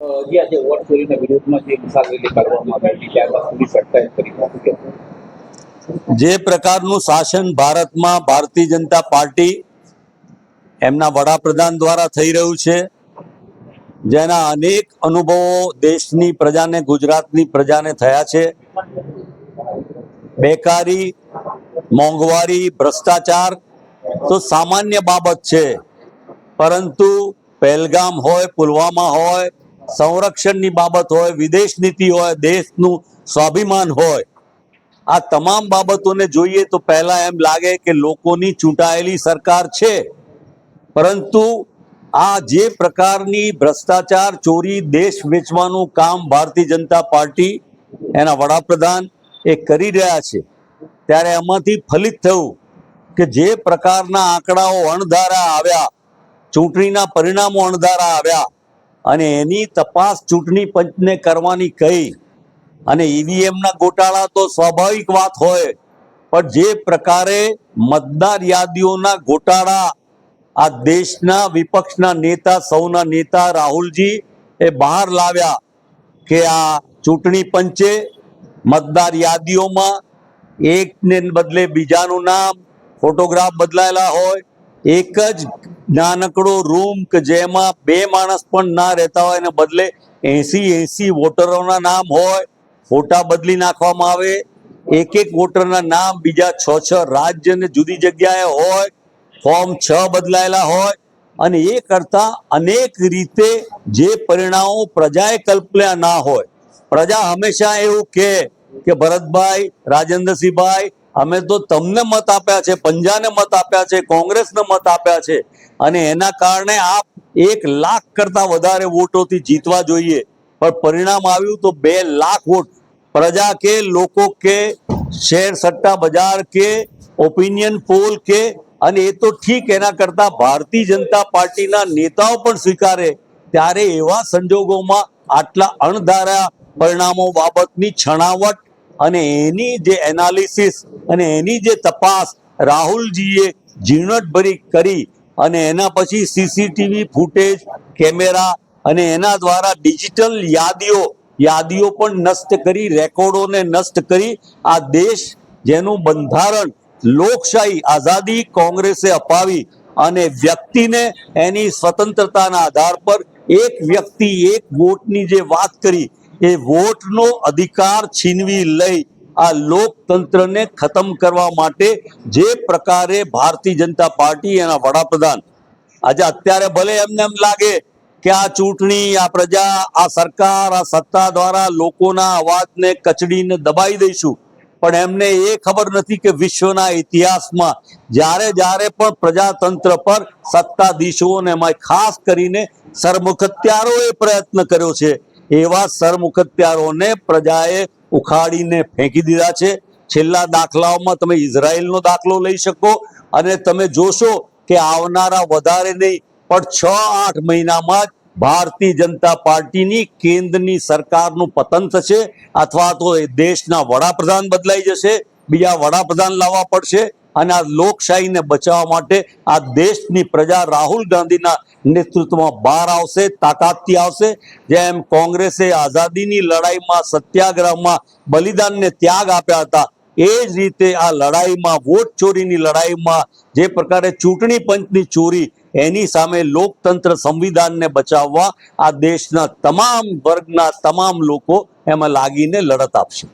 જે આજે વોટ ચોરીના વિરોધમાં જે વિશાળ રેલી કાઢવામાં આવી હતી ત્યારબાદ પોલીસ અટકાયત કરી હતી. જે પ્રકારનું શાસન ભારતમાં ભારતીય જનતા પાર્ટી એમના વડાપ્રધાન દ્વારા થઈ રહ્યું છે, જેના અનેક અનુભવો દેશની પ્રજાને, ગુજરાતની પ્રજાને થયા છે. બેકારી, મોંઘવારી, ભ્રષ્ટાચાર તો સામાન્ય બાબત છે, પરંતુ પહેલગામ હોય, પુલવામા હોય, સંરક્ષણની બાબત હોય, વિદેશ નીતિ હોય, દેશનું સ્વાભિમાન હોય, આ તમામ બાબતોને જોઈએ તો પહેલા એમ લાગે કે લોકોની ચૂંટાયેલી સરકાર છે, પરંતુ આ જે પ્રકારની ભ્રષ્ટાચાર, ચોરી, દેશ વેચવાનું કામ ભારતીય જનતા પાર્ટી એના વડાપ્રધાન એ કરી રહ્યા છે, ત્યારે એમાંથી ફલિત થયું કે જે પ્રકારના આંકડાઓ અણધારા આવ્યા, ચૂંટણીના પરિણામો અણધારા આવ્યા, અને એની તપાસ ચૂંટણી પંચને કરવાની કહી, અને ઈવીએમના ગોટાળા તો સ્વાભાવિક વાત હોય, પણ જે પ્રકારે મતદાર યાદીઓના ગોટાળા આ દેશના વિપક્ષના નેતા, સૌના નેતા રાહુલજી એ બહાર લાવ્યા કે આ ચૂંટણી પંચે મતદાર યાદીઓમાં એકને બદલે બીજાનું નામ, ફોટોગ્રાફ બદલાયેલા હોય, એક જ નાનકડો રૂમ કે જેમાં બે માણસ પણ ના રહેતા હોય, એને બદલે 80 વોટરોના નામ હોય, ફોટા બદલી નાખવામાં આવે, એક વોટરના નામ બીજા 6 રાજ્યને જુદી જગ્યાએ હોય, ફોર્મ 6 બદલાયેલા હોય, અને એ કરતા અનેક રીતે જે પરિણામો પ્રજાએ કલ્પ્યા ના હોય. પ્રજા હંમેશા એવું કહે કે ભરતભાઈ, રાજેન્દ્રસિંહભાઈ, અમે તો તમને મત આપ્યા છે, પંજાને મત આપ્યા છે, કોંગ્રેસને મત આપ્યા છે, અને એના કારણે આપ 1 લાખ કરતા વધારે વોટોથી જીતવા જોઈએ, પણ પરિણામ આવ્યું તો 2 લાખ વોટ. પ્રજા કે, લોકો કે, શેર સટ્ટા બજાર કે, ઓપિનિયન પોલ કે, અને એ તો ઠીક, એના કરતા ભારતીય જનતા પાર્ટીના નેતાઓ પણ સ્વીકારે, ત્યારે એવા સંજોગોમાં આટલા અણધાર્યા પરિણામો બાબતની છણાવટ અને એની જે એનાલિસિસ અને એની જે તપાસ રાહુલજીએ ઝીણવટભરી કરી, અને એના પછી સીસીટીવી ફૂટેજ, કેમેરા અને એના દ્વારા ડિજિટલ યાદીઓ પણ નષ્ટ કરી, રેકોર્ડોને નષ્ટ કરી, આ દેશ જેનું બંધારણ લોકશાહી આઝાદી કોંગ્રેસે અપાવી અને વ્યક્તિને એની સ્વતંત્રતાના આધાર પર એક વ્યક્તિ એક વોટની જે વાત કરી, એ વોટનો અધિકાર છીનવી લઈ આ લોકતંત્રને ખતમ કરવા માટે જે પ્રકારે ભારતીય જનતા પાર્ટી એના વડાપ્રધાન આજે અત્યારે ભલે એમને એમ લાગે કે આ ચૂંટણી, આ પ્રજા, આ સરકાર, આ સત્તા દ્વારા લોકોના અવાજને કચડીને દબાઈ દઈશું, પણ એમને એ ખબર નથી કે વિશ્વના ઇતિહાસમાં જ્યારે પણ પ્રજાતંત્ર પર સત્તાધીશોને એમાં ખાસ કરીને સરમુખત્યારોએ પ્રયત્ન કર્યો છે, એવા સરમુખત્યારોને પ્રજાએ ઉખાડીને ફેંકી દીધા છે. છેલ્લા દાખલાઓમાં તમે ઇઝરાયલનો દાખલો લઈ શકો, અને તમે જોશો કે આવનારા વધારે નહીં પણ 6-8 મહિનામાં જ ભારતીય જનતા પાર્ટીની કેન્દ્રની સરકારનું પતન થશે, અથવા તો એ દેશના વડાપ્રધાન બદલાઈ જશે, બીજા વડાપ્રધાન લાવવા પડશે, અને આ લોકશાહીને બચાવવા માટે આ દેશની પ્રજા રાહુલ ગાંધીના નેતૃત્વમાં બહાર આવશે, તાકાતથી આવશે. જેમ કોંગ્રેસે આઝાદીની લડાઈમાં, સત્યાગ્રહમાં બલિદાનને ત્યાગ આપ્યા હતા, એ જ રીતે આ લડાઈમાં, વોટ ચોરીની લડાઈમાં, જે પ્રકારે ચૂંટણી પંચની ચોરી, એની સામે લોકતંત્ર સંવિધાનને બચાવવા આ દેશના તમામ વર્ગના તમામ લોકો એમાં લાગીને લડત આપશે.